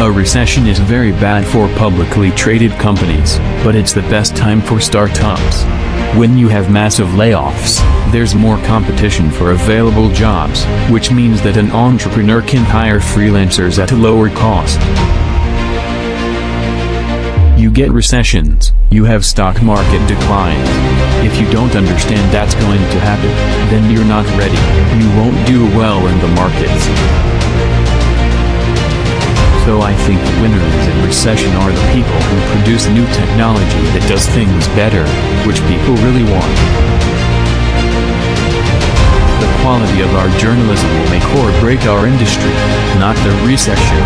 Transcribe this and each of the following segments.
A recession is very bad for publicly traded companies, but it's the best time for startups. When you have massive layoffs, there's more competition for available jobs, which means that an entrepreneur can hire freelancers at a lower cost. You get recessions, you have stock market declines. If you don't understand that's going to happen, then you're not ready. You won't do well in the markets. So I think the winners in recession are the people who produce new technology that does things better, which people really want. The quality of our journalism will make or break our industry, not the recession.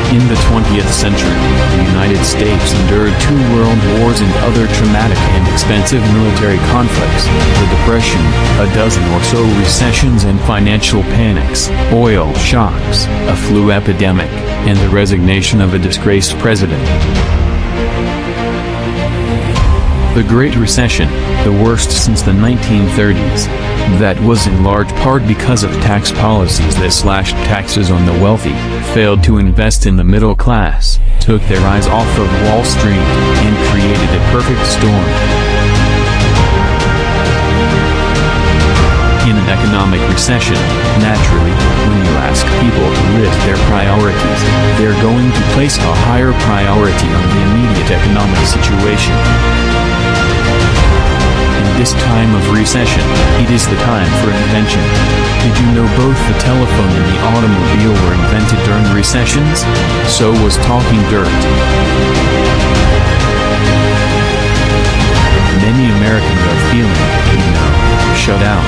In the 20th century, the United States endured 2 world wars and other traumatic and expensive military conflicts, the Depression, a dozen or so recessions and financial panics, oil shocks, a flu epidemic, and the resignation of a disgraced president. The Great Recession, the worst since the 1930s. That was in large part because of tax policies that slashed taxes on the wealthy, failed to invest in the middle class, took their eyes off of Wall Street, and created a perfect storm. In an economic recession, naturally, when you ask people to list their priorities, they're going to place a higher priority on the immediate economic situation. In this time of recession, it is the time for invention. Did you know both the telephone and the automobile were invented during recessions? So was talking dirt. Many Americans are feeling, shut out.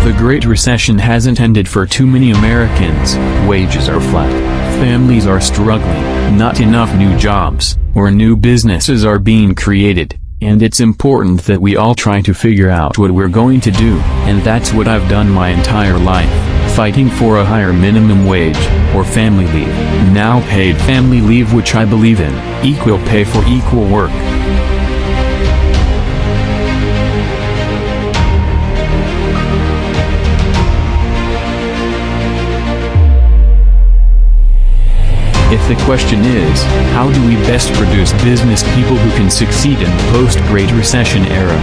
The Great Recession hasn't ended for too many Americans. Wages are flat. Families are struggling. Not enough new jobs, or new businesses are being created. And it's important that we all try to figure out what we're going to do, and that's what I've done my entire life, fighting for a higher minimum wage, or family leave, now paid family leave, which I believe in, equal pay for equal work. If the question is, how do we best produce business people who can succeed in the post-Great Recession era,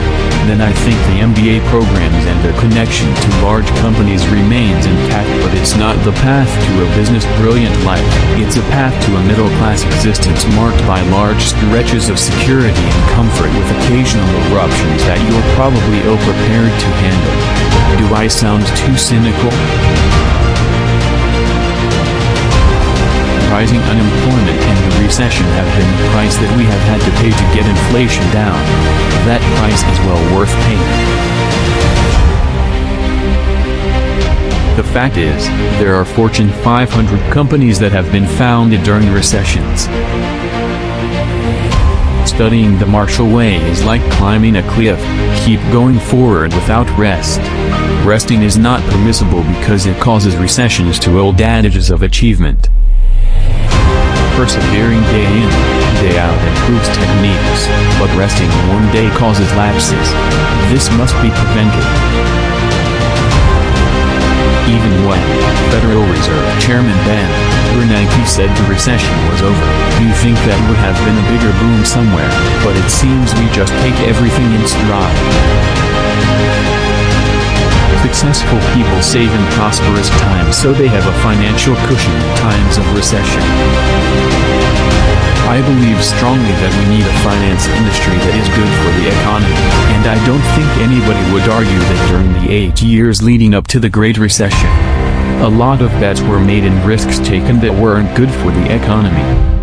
then I think the MBA programs and their connection to large companies remains intact, but it's not the path to a business brilliant life. It's a path to a middle-class existence marked by large stretches of security and comfort with occasional eruptions that you're probably ill-prepared to handle. Do I sound too cynical? Rising unemployment and the recession have been the price that we have had to pay to get inflation down. That price is well worth paying. The fact is, there are Fortune 500 companies that have been founded during recessions. Studying the Marshall Way is like climbing a cliff. Keep going forward without rest. Resting is not permissible because it causes recessions to old adages of achievement. Persevering day in, day out improves techniques, but resting one day causes lapses. This must be prevented. Even when Federal Reserve Chairman Ben Bernanke said the recession was over, you think that would have been a bigger boom somewhere, but it seems we just take everything in stride. Successful people save in prosperous times so they have a financial cushion in times of recession. I believe strongly that we need a finance industry that is good for the economy, and I don't think anybody would argue that during the 8 years leading up to the Great Recession, a lot of bets were made and risks taken that weren't good for the economy.